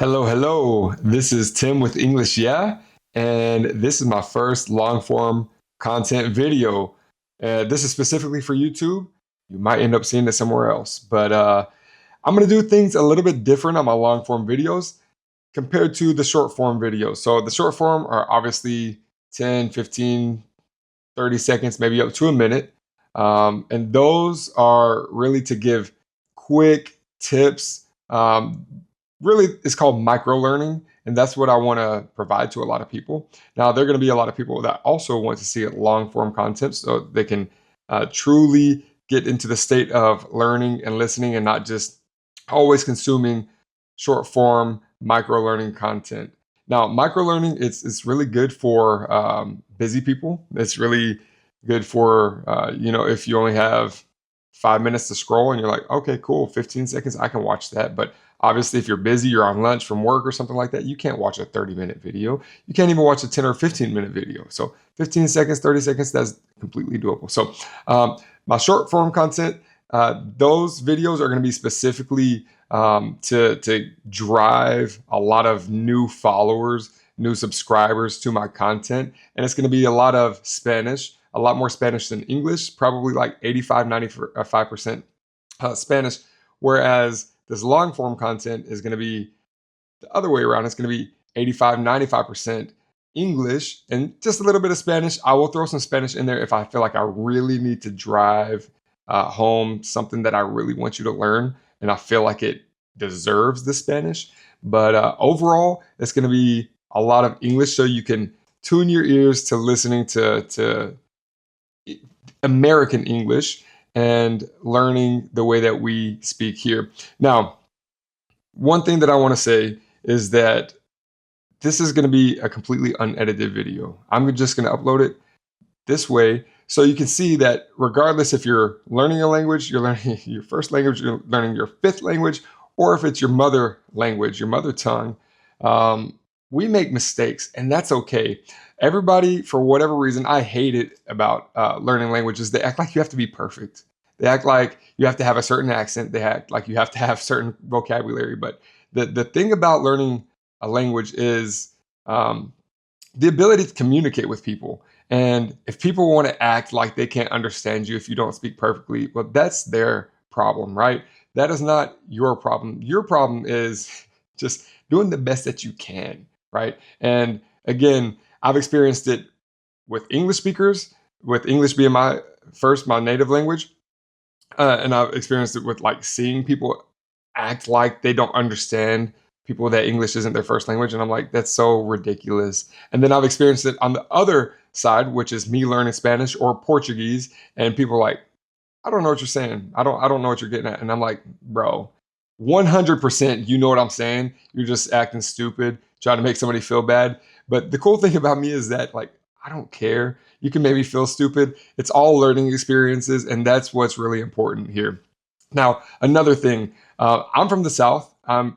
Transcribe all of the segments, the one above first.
Hello, hello. This is Tim with English Yeah, and this is my first long form content video. This is specifically for YouTube. You might end up seeing this somewhere else, but I'm going to do things a little bit different on my long form videos compared to the short form videos. So the short form are obviously 10, 15, 30 seconds, maybe up to a minute. And those are really to give quick tips. Really, it's called micro learning. And that's what I want to provide to a lot of people. Now, there are going to be a lot of people that also want to see long form content so they can truly get into the state of learning and listening and not just always consuming short form micro learning content. Now, micro learning it's really good for busy people. It's really good for if you only have 5 minutes to scroll and you're like, okay, cool, 15 seconds, I can watch that. But obviously, if you're busy, you're on lunch from work or something like that, you can't watch a 30-minute video. You can't even watch a 10 or 15-minute video. So 15 seconds, 30 seconds, that's completely doable. So my short form content, those videos are going to be specifically to drive a lot of new followers, new subscribers to my content. And it's going to be a lot of Spanish, a lot more Spanish than English, probably like 85, 95% Spanish. Whereas this long form content is going to be the other way around. It's going to be 85, 95% English and just a little bit of Spanish. I will throw some Spanish in there if I feel like I really need to drive home something that I really want you to learn and I feel like it deserves the Spanish. But overall, it's going to be a lot of English so you can tune your ears to listening to American English and learning the way that we speak here. Now, one thing that I want to say is that this is going to be a completely unedited video. I'm just going to upload it this way so you can see that regardless if you're learning a language, you're learning your first language, you're learning your fifth language, or if it's your mother language, your mother tongue, we make mistakes and that's okay. Everybody, for whatever reason, I hate it about learning languages. They act like you have to be perfect. They act like you have to have a certain accent. They act like you have to have certain vocabulary. But the thing about learning a language is the ability to communicate with people. And if people want to act like they can't understand you if you don't speak perfectly, well, that's their problem, right? That is not your problem. Your problem is just doing the best that you can, right? And again, I've experienced it with English speakers, with English being my native language. And I've experienced it with like seeing people act like they don't understand people that English isn't their first language. And I'm like, that's so ridiculous. And then I've experienced it on the other side, which is me learning Spanish or Portuguese. And people are like, I don't know what you're saying. I don't know what you're getting at. And I'm like, bro, 100% you know what I'm saying. You're just acting stupid, trying to make somebody feel bad. But the cool thing about me is that like, I don't care. You can make me feel stupid. It's all learning experiences. And that's what's really important here. Now, another thing, I'm from the South. I'm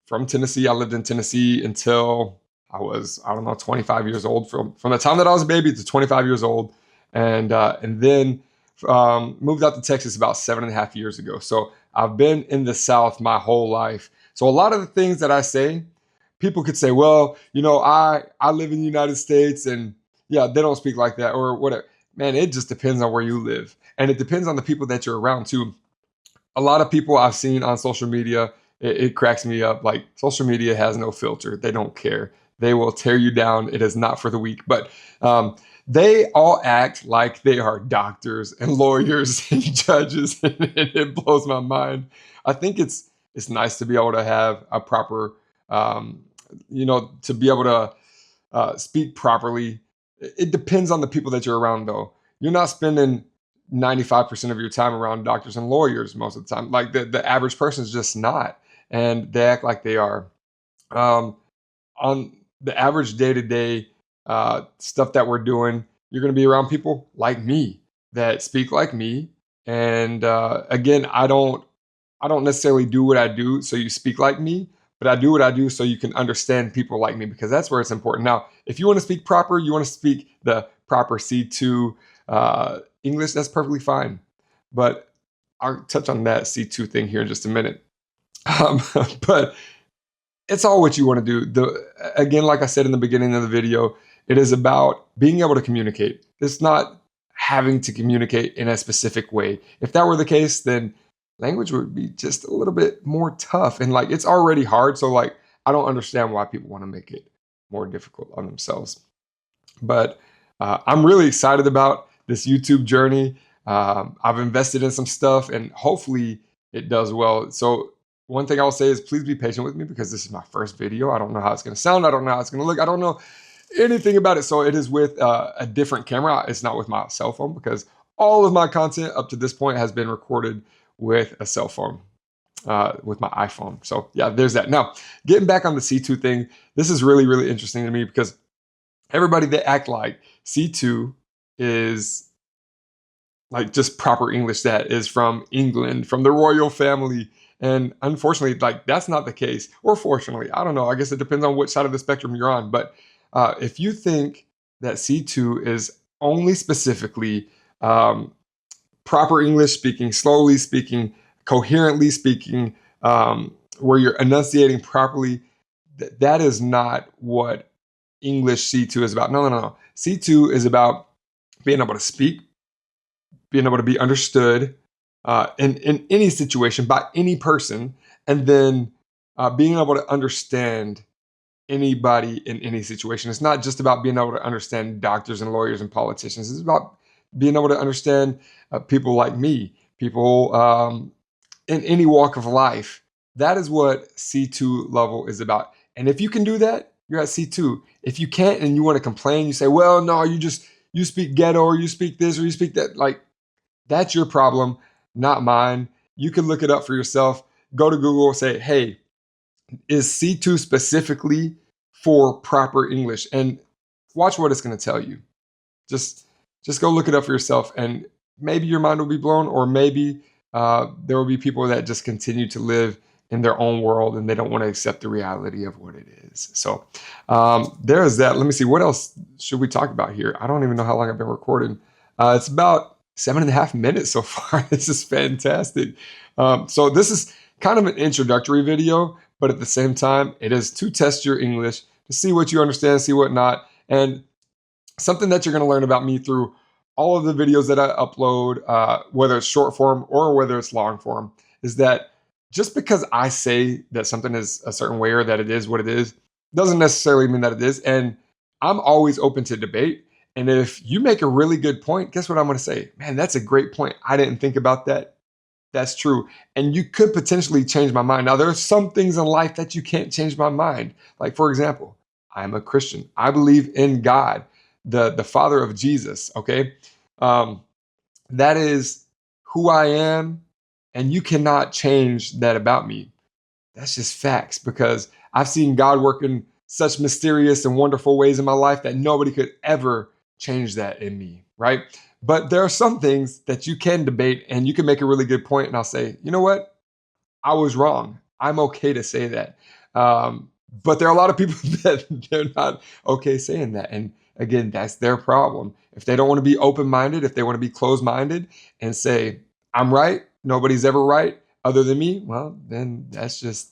from Tennessee. I lived in Tennessee until I was, I don't know, 25 years old. From the time that I was a baby to 25 years old. And then moved out to Texas about 7.5 years ago. So I've been in the South my whole life. So a lot of the things that I say, people could say, well, I live in the United States and yeah, they don't speak like that or whatever. Man, it just depends on where you live. And it depends on the people that you're around too. A lot of people I've seen on social media, it cracks me up. Like social media has no filter. They don't care. They will tear you down. It is not for the weak. But they all act like they are doctors and lawyers and judges, and it blows my mind. I think it's nice to be able to have a proper, to be able to speak properly. It depends on the people that you're around, though. You're not spending 95% of your time around doctors and lawyers most of the time. Like the average person is just not, and they act like they are. On the average day to day stuff that we're doing, you're going to be around people like me that speak like me. And again, I don't necessarily do what I do so you speak like me, but I do what I do so you can understand people like me because that's where it's important. Now, if you want to speak proper, you want to speak the proper C2 English, that's perfectly fine. But I'll touch on that C2 thing here in just a minute. Um, but it's all what you want to do. Again, like I said in the beginning of the video, it is about being able to communicate. It's not having to communicate in a specific way. If that were the case, then language would be just a little bit more tough. And like it's already hard. So like I don't understand why people want to make it more difficult on themselves. But I'm really excited about this YouTube journey. I've invested in some stuff and hopefully it does well. So one thing I'll say is please be patient with me because this is my first video. I don't know how it's going to sound. I don't know how it's going to look. I don't know anything about it. So it is with a different camera. It's not with my cell phone because all of my content up to this point has been recorded with a cell phone, with my iPhone. So yeah, there's that. Now, getting back on the C2 thing, this is really, really interesting to me because everybody that act like C2 is like just proper English that is from England, from the royal family. And unfortunately, like that's not the case. Or fortunately, I don't know. I guess it depends on which side of the spectrum you're on. But if you think that C2 is only specifically proper English speaking, slowly speaking, coherently speaking, where you're enunciating properly, that is not what English C2 is about. No, no, no, no. C2 is about being able to speak, being able to be understood in any situation by any person, and then being able to understand anybody in any situation. It's not just about being able to understand doctors and lawyers and politicians. It's about being able to understand people like me, people in any walk of life. That is what C2 level is about. And if you can do that, you're at C2. If you can't and you want to complain, you say, well, no, you speak ghetto or you speak this or you speak that. Like, that's your problem, not mine. You can look it up for yourself. Go to Google, say, hey, is C2 specifically for proper English? And watch what it's going to tell you. Just go look it up for yourself, and maybe your mind will be blown, or maybe there will be people that just continue to live in their own world and they don't want to accept the reality of what it is. So there is that. Let me see. What else should we talk about here? I don't even know how long I've been recording. It's about 7.5 minutes so far. This is fantastic. So this is kind of an introductory video, but at the same time, it is to test your English, to see what you understand, see what not. And something that you're going to learn about me through all of the videos that I upload, whether it's short form or whether it's long form, is that just because I say that something is a certain way or that it is what it is, doesn't necessarily mean that it is. And I'm always open to debate. And if you make a really good point, guess what I'm going to say? Man, that's a great point. I didn't think about that. That's true. And you could potentially change my mind. Now, there are some things in life that you can't change my mind. Like, for example, I'm a Christian. I believe in God, the Father of Jesus, okay? That is who I am, and you cannot change that about me. That's just facts, because I've seen God work in such mysterious and wonderful ways in my life that nobody could ever change that in me, right? But there are some things that you can debate and you can make a really good point, and I'll say, you know what? I was wrong. I'm okay to say that. But there are a lot of people that they're not okay saying that. And again, that's their problem. If they don't want to be open-minded, if they want to be closed-minded and say, I'm right, nobody's ever right other than me, well, then that's just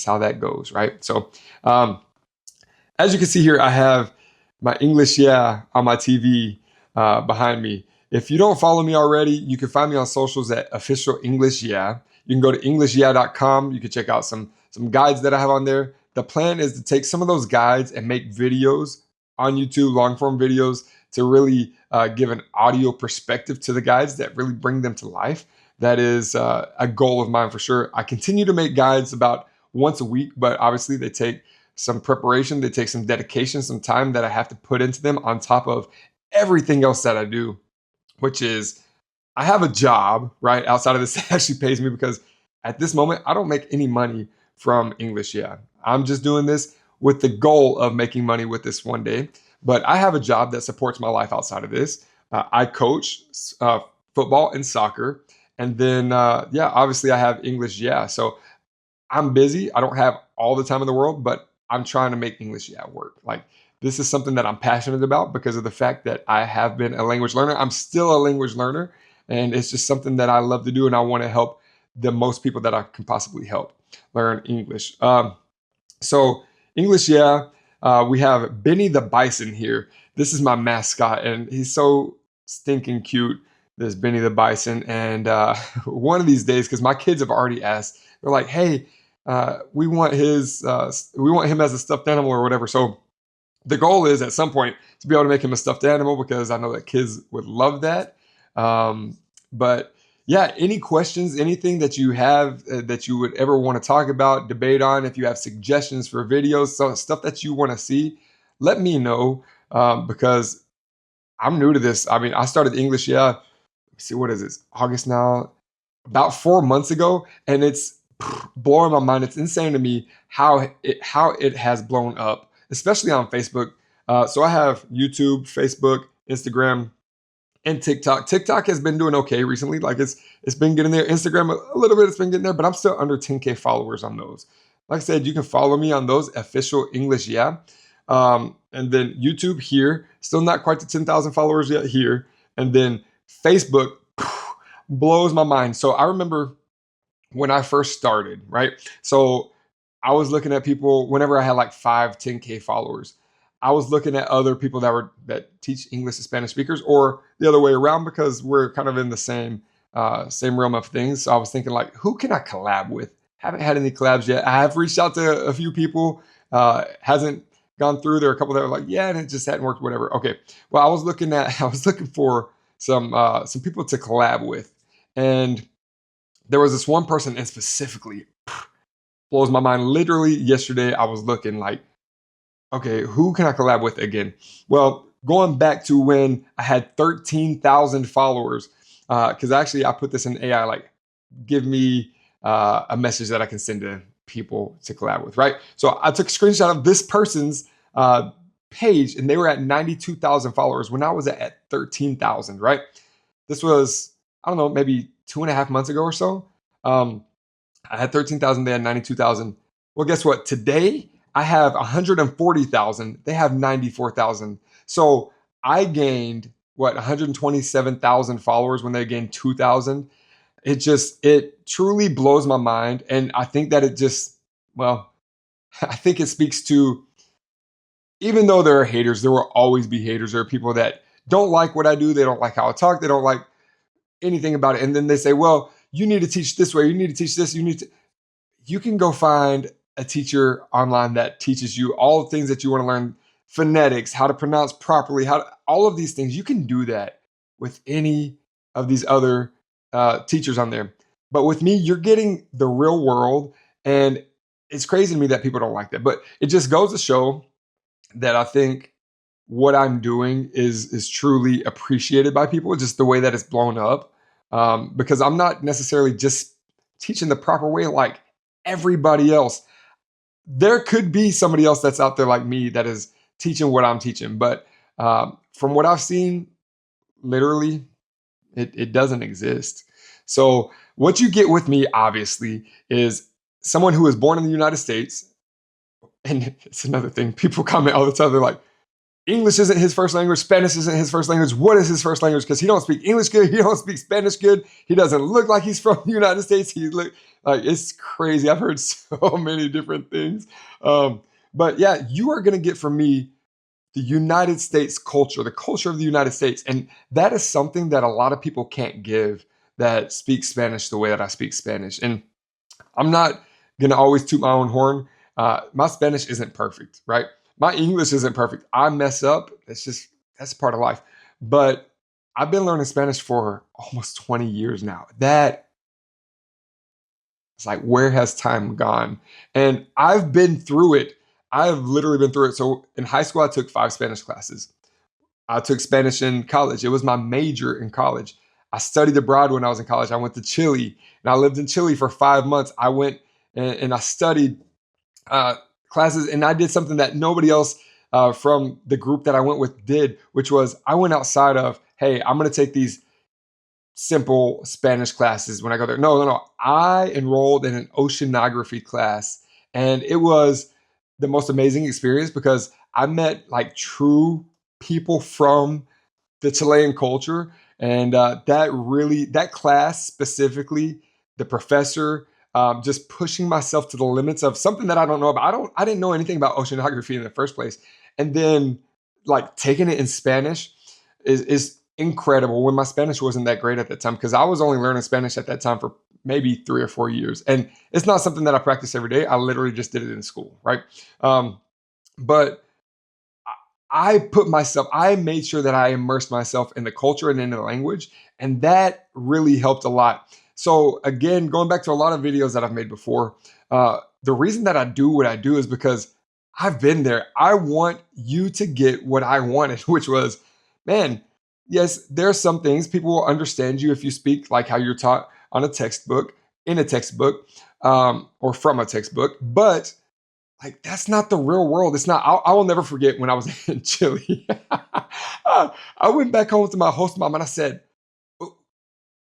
how that goes, right? So as you can see here, I have my English Yeah on my TV behind me. If you don't follow me already, you can find me on socials at Official English Yeah. You can go to EnglishYeah.com. You can check out some guides that I have on there. The plan is to take some of those guides and make videos on YouTube, long form videos, to really give an audio perspective to the guides that really bring them to life. That is a goal of mine for sure. I continue to make guides about once a week, but obviously they take some preparation, they take some dedication, some time that I have to put into them on top of everything else that I do, which is I have a job, right, outside of this that actually pays me, because at this moment, I don't make any money from English Yeah. I'm just doing this with the goal of making money with this one day. But I have a job that supports my life outside of this. I coach football and soccer. And then, yeah, obviously I have English Yeah. So I'm busy. I don't have all the time in the world, but I'm trying to make English Yeah work. Like, this is something that I'm passionate about because of the fact that I have been a language learner. I'm still a language learner, and it's just something that I love to do, and I want to help the most people that I can possibly help learn English. So English, yeah. We have Benny the Bison here. This is my mascot, and he's so stinking cute. This Benny the Bison, and one of these days, because my kids have already asked, they're like, "Hey, we want him as a stuffed animal or whatever." So the goal is at some point to be able to make him a stuffed animal because I know that kids would love that. But yeah, any questions, anything that you have that you would ever want to talk about, debate on, if you have suggestions for videos, so stuff that you want to see, let me know because I'm new to this. I mean, I started English, yeah. Let me see, what is this? August now, about 4 months ago, and it's blowing my mind. It's insane to me how it has blown up, especially on Facebook. So I have YouTube, Facebook, Instagram, and TikTok. TikTok has been doing okay recently. Like it's been getting there. Instagram a little bit. It's been getting there, but I'm still under 10K followers on those. Like I said, you can follow me on those official English, yeah. And then YouTube here, still not quite to 10,000 followers yet here. And then Facebook blows my mind. So I remember when I first started, right? So I was looking at people whenever I had like 10K followers. I was looking at other people that teach English to Spanish speakers, or the other way around, because we're kind of in the same realm of things. So I was thinking like, who can I collab with? Haven't had any collabs yet. I have reached out to a few people. Hasn't gone through. There are a couple that were like, yeah, and it just hadn't worked. Whatever. Okay. Well, I was looking for some people to collab with, and there was this one person, and specifically blows my mind. Literally yesterday, I was looking like, okay, who can I collab with again? Well, going back to when I had 13,000 followers, because actually I put this in AI, like, give me a message that I can send to people to collab with, right? So I took a screenshot of this person's page, and they were at 92,000 followers when I was at 13,000, right? This was, I don't know, maybe 2.5 months ago or so. Um, I had 13,000, they had 92,000. Well, guess what? Today I have 140,000, they have 94,000. So I gained what, 127,000 followers when they gained 2,000. It truly blows my mind. And I think that well, I think it speaks to, even though there are haters, there will always be haters. There are people that don't like what I do. They don't like how I talk. They don't like anything about it. And then they say, well, you need to teach this way. You need to teach this. You can go find a teacher online that teaches you all the things that you want to learn, phonetics, how to pronounce properly, all of these things. You can do that with any of these other teachers on there. But with me, you're getting the real world. And it's crazy to me that people don't like that. But it just goes to show that I think what I'm doing is truly appreciated by people, just the way that it's blown up. Because I'm not necessarily just teaching the proper way like everybody else. There could be somebody else that's out there like me that is teaching what I'm teaching, but from what I've seen, literally, it doesn't exist. So what you get with me, obviously, is someone who was born in the United States. And it's another thing. People comment all the time. They're like, English isn't his first language. Spanish isn't his first language. What is his first language? Because he don't speak English good. He don't speak Spanish good. He doesn't look like he's from the United States. He look like, it's crazy. I've heard so many different things. But yeah, you are going to get from me the United States culture, the culture of the United States. And that is something that a lot of people can't give that speak Spanish the way that I speak Spanish. And I'm not going to always toot my own horn. My Spanish isn't perfect, right? My English isn't perfect. I mess up. That's part of life. But I've been learning Spanish for almost 20 years now. That it's like, where has time gone? And I've been through it. I've literally been through it. So in high school, I took 5 Spanish classes. I took Spanish in college. It was my major in college. I studied abroad when I was in college. I went to Chile, and I lived in Chile for 5 months. I went and I studied uh, classes, and I did something that nobody else from the group that I went with did, which was I went outside of, hey, I'm going to take these simple Spanish classes when I go there. No, no, no. I enrolled in an oceanography class, and it was the most amazing experience because I met like true people from the Chilean culture, and that class specifically, the professor. just pushing myself to the limits of something that I don't know about. I didn't know anything about oceanography in the first place. And then like taking it in Spanish is incredible when my Spanish wasn't that great at that time because I was only learning Spanish at that time for maybe 3 or 4 years. And it's not something that I practice every day. I literally just did it in school, right? But I made sure that I immersed myself in the culture and in the language, and that really helped a lot. So again, going back to a lot of videos that I've made before, the reason that I do what I do is because I've been there. I want you to get what I wanted, which was, man, yes, there are some things people will understand you if you speak like how you're taught on a textbook, in a textbook, or from a textbook, but like that's not the real world. It's not. I will never forget when I was in Chile. I went back home to my host mom and I said,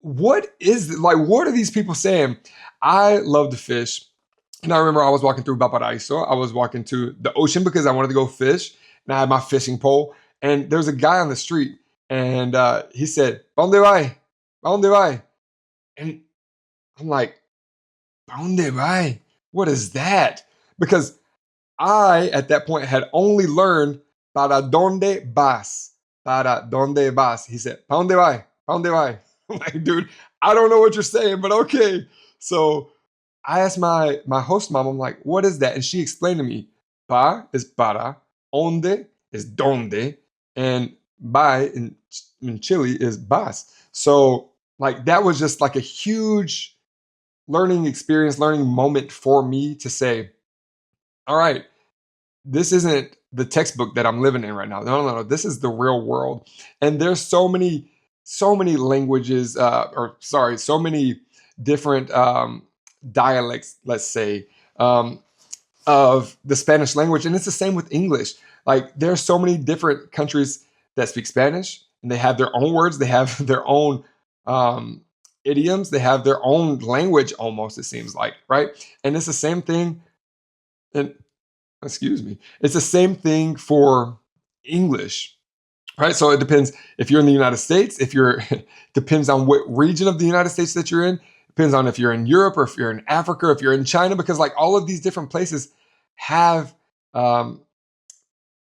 "What is like? What are these people saying?" I love to fish, and I remember I was walking through Valparaiso. I was walking to the ocean because I wanted to go fish, and I had my fishing pole. And there was a guy on the street, and he said, "Pa dónde vai? Pa dónde vai?" And I'm like, "Pa dónde vai? What is that?" Because I, at that point, had only learned para dónde vas. Para dónde vas. He said, pa dónde vai? Pa dónde vai? I'm like, dude, I don't know what you're saying, but okay. So I asked my host mom, I'm like, what is that? And she explained to me, pa is para, onde is donde, and by in Chile is vas. So like that was just like a huge learning experience, learning moment for me to say, all right, this isn't the textbook that I'm living in right now. No, no, no. This is the real world. And there's so many languages, or sorry, so many different dialects, let's say, um, of the Spanish language. And it's the same with English. Like there's so many different countries that speak Spanish and they have their own words, they have their own um, idioms, they have their own language almost, it seems like, right? And it's the same thing. And excuse me. It's the same thing for English, right? So it depends if you're in the United States, if you're depends on what region of the United States that you're in, depends on if you're in Europe or if you're in Africa, or if you're in China, because like all of these different places have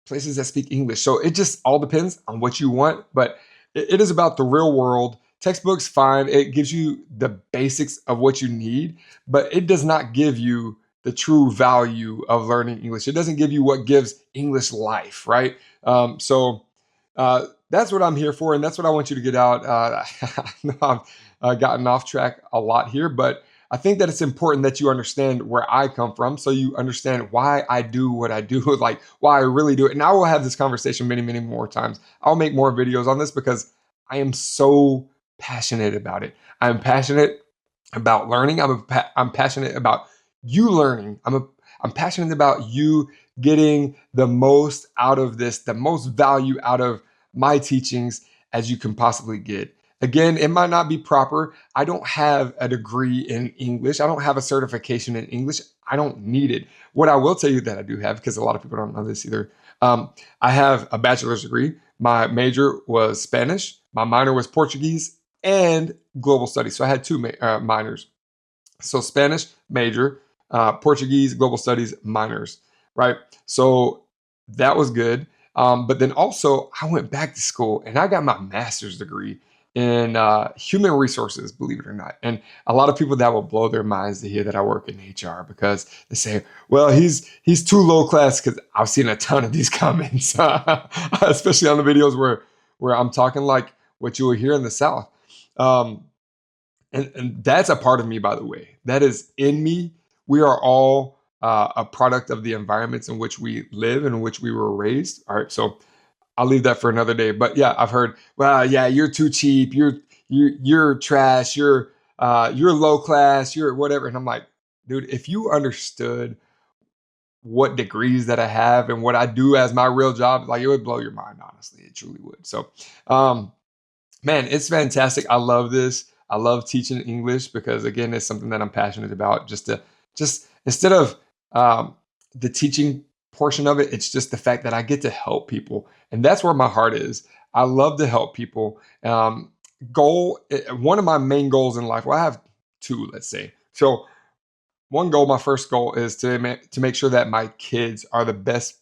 places that speak English. So it just all depends on what you want, but it is about the real world. Textbooks, fine. It gives you the basics of what you need, but it does not give you the true value of learning English. It doesn't give you what gives English life, right? That's what I'm here for, and that's what I want you to get out. I know I've gotten off track a lot here, but I think that it's important that you understand where I come from so you understand why I do what I do, like why I really do it. And I will have this conversation many, many more times. I'll make more videos on this because I am so passionate about it. I'm passionate about learning. I'm passionate about you learning. I'm passionate about you getting the most out of this, the most value out of my teachings as you can possibly get. Again, it might not be proper. I don't have a degree in English. I don't have a certification in English. I don't need it. What I will tell you that I do have, because a lot of people don't know this either, I have a bachelor's degree. My major was Spanish. My minor was Portuguese and Global Studies. So I had two minors. So Spanish major, Portuguese, Global Studies minors, right? So that was good. But then also, I went back to school and I got my master's degree in human resources, believe it or not. And a lot of people that will blow their minds to hear that I work in HR because they say, "Well, he's too low class." Because I've seen a ton of these comments, especially on the videos where I'm talking like what you will hear in the South. Um, and that's a part of me, by the way. That is in me. We are all a product of the environments in which we live and in which we were raised. All right, so I'll leave that for another day. But yeah, I've heard, well, yeah, you're too cheap. You're trash. You're low class. You're whatever. And I'm like, dude, if you understood what degrees that I have and what I do as my real job, like it would blow your mind. Honestly, it truly would. So, um, man, it's fantastic. I love this. I love teaching English because again, it's something that I'm passionate about. Just instead of the teaching portion of it, it's just the fact that I get to help people, and that's where my heart is. I love to help people. One of my main goals in life. Well, I have two, let's say. So one goal, my first goal is to make sure that my kids are the best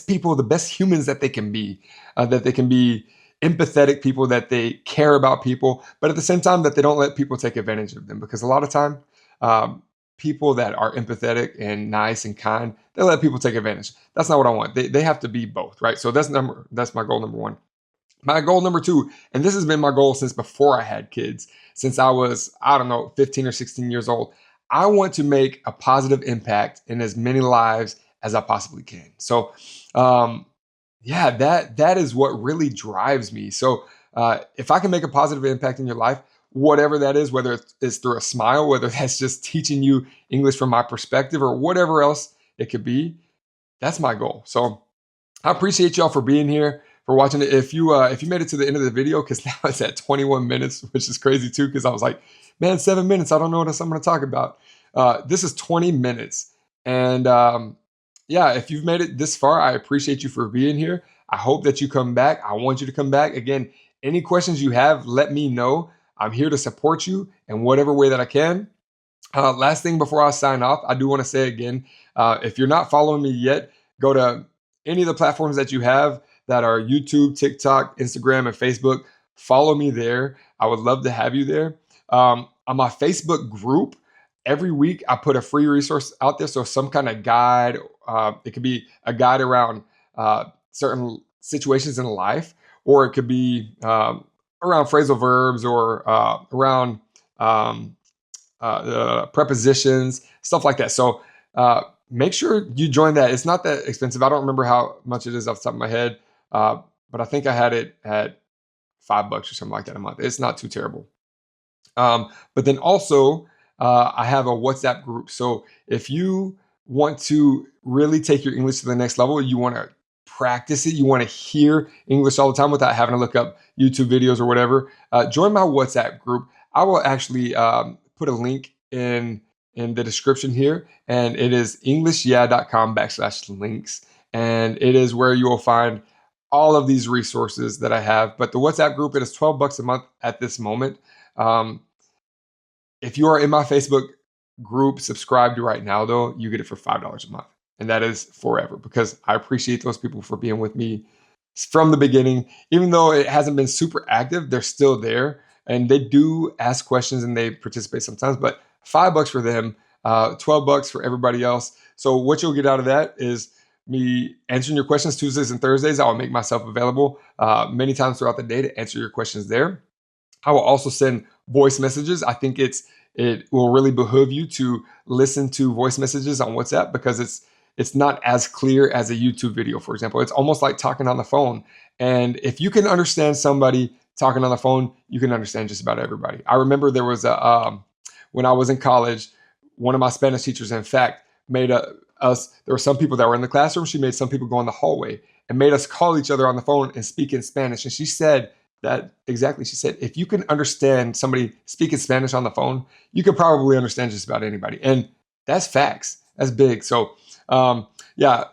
people, the best humans that they can be, that they can be empathetic people, that they care about people, but at the same time that they don't let people take advantage of them. Because a lot of time, um, people that are empathetic and nice and kind, they let people take advantage. That's not what I want. They have to be both, right? So that's my goal number one. My goal number two, and this has been my goal since before I had kids, since I was, I don't know, 15 or 16 years old. I want to make a positive impact in as many lives as I possibly can. So, um, yeah, that is what really drives me. So, if I can make a positive impact in your life, whatever that is, whether it's through a smile, whether that's just teaching you English from my perspective, or whatever else it could be, that's my goal. So, I appreciate y'all for being here, for watching it. If you made it to the end of the video, because now it's at 21 minutes, which is crazy too, because I was like, man, 7 minutes, I don't know what else I'm going to talk about. This is 20 minutes, and yeah, if you've made it this far, I appreciate you for being here. I hope that you come back. I want you to come back again. Any questions you have, let me know. I'm here to support you in whatever way that I can. Last thing before I sign off, I do want to say again, if you're not following me yet, go to any of the platforms that you have that are YouTube, TikTok, Instagram, and Facebook. Follow me there. I would love to have you there. On my Facebook group, every week I put a free resource out there. So some kind of guide. It could be a guide around certain situations in life, or it could be around phrasal verbs, or around um, prepositions, stuff like that. So make sure you join that. It's not that expensive. I don't remember how much it is off the top of my head, but I think I had it at $5 or something like that a month. It's not too terrible. But then also, I have a WhatsApp group. So if you want to really take your English to the next level, you want to practice it, you want to hear English all the time without having to look up YouTube videos or whatever, join my WhatsApp group. I will actually put a link in the description here, and it is englishyeah.com/links. And it is where you will find all of these resources that I have. But the WhatsApp group, it is $12 a month at this moment. Um, if you are in my Facebook group subscribed right now, though, you get it for $5 a month. And that is forever, because I appreciate those people for being with me from the beginning. Even though it hasn't been super active, they're still there. And they do ask questions and they participate sometimes. But $5 for them, $12 for everybody else. So what you'll get out of that is me answering your questions Tuesdays and Thursdays. I will make myself available many times throughout the day to answer your questions there. I will also send voice messages. I think it will really behoove you to listen to voice messages on WhatsApp, because it's not as clear as a YouTube video, for example. It's almost like talking on the phone. And if you can understand somebody talking on the phone, you can understand just about everybody. I remember there was when I was in college, one of my Spanish teachers, in fact, made us, there were some people that were in the classroom. She made some people go in the hallway and made us call each other on the phone and speak in Spanish. And she said that exactly. She said, if you can understand somebody speaking Spanish on the phone, you could probably understand just about anybody. And that's facts. That's big. So, yeah,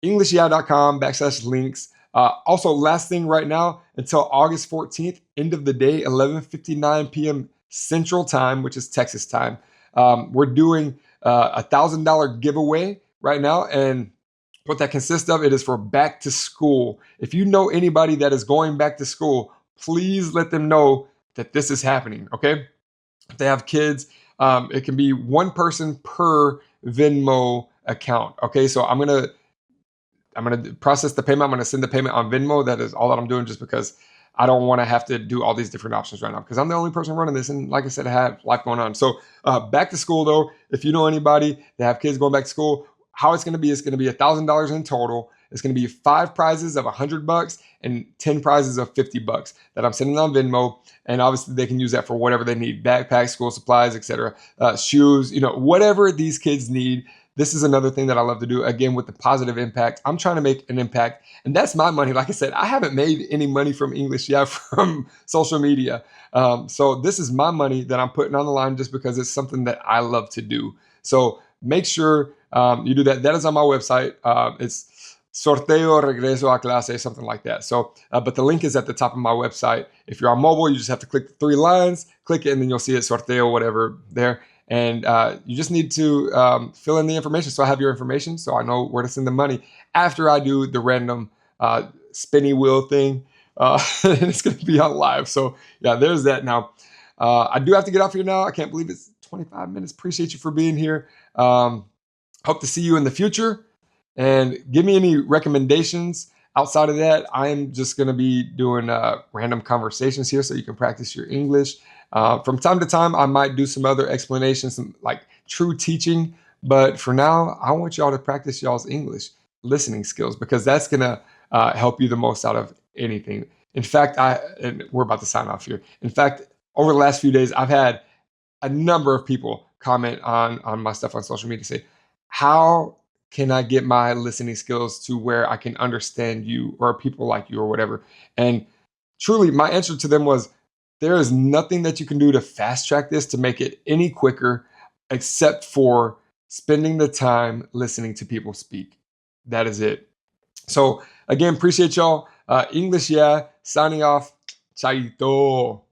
englishyeah.com/links. Also, last thing right now, until August 14th, end of the day, 11:59 p.m. Central Time, which is Texas time. We're doing a $1,000 giveaway right now. And what that consists of, it is for back to school. If you know anybody that is going back to school, please let them know that this is happening, okay? If they have kids, it can be one person per Venmo account, okay? So I'm gonna process the payment. I'm gonna send the payment on Venmo. That is all that I'm doing, just because I don't want to have to do all these different options right now, because I'm the only person running this. And like I said, I have life going on. So back to school though, if you know anybody that have kids going back to school, how it's going to be, it's going to be $1,000 in total. It's going to be 5 prizes of $100 and 10 prizes of $50 that I'm sending on Venmo. And obviously they can use that for whatever they need: backpacks, school supplies, etc., shoes, whatever these kids need. This is another thing that I love to do, again, with the positive impact. I'm trying to make an impact, and that's my money. Like I said, I haven't made any money from English yet from social media. So this is my money that I'm putting on the line, just because it's something that I love to do. So make sure you do that. That is on my website. It's sorteo regreso a clase, something like that. So, but the link is at the top of my website. If you're on mobile, you just have to click the 3 lines, click it, and then you'll see it, sorteo, whatever, there. And you just need to fill in the information. So I have your information, so I know where to send the money after I do the random spinny wheel thing. And it's going to be on live. So yeah, there's that. Now, I do have to get off here now. I can't believe it's 25 minutes. Appreciate you for being here. Hope to see you in the future. And give me any recommendations. Outside of that, I'm just going to be doing random conversations here so you can practice your English. From time to time, I might do some other explanations, some like true teaching. But for now, I want y'all to practice y'all's English listening skills because that's going to help you the most out of anything. In fact, and we're about to sign off here. In fact, over the last few days, I've had a number of people comment on my stuff on social media say, how can I get my listening skills to where I can understand you or people like you or whatever? And truly, my answer to them was, there is nothing that you can do to fast track this to make it any quicker except for spending the time listening to people speak. That is it. So again, appreciate y'all. English, yeah. Signing off. Chaito.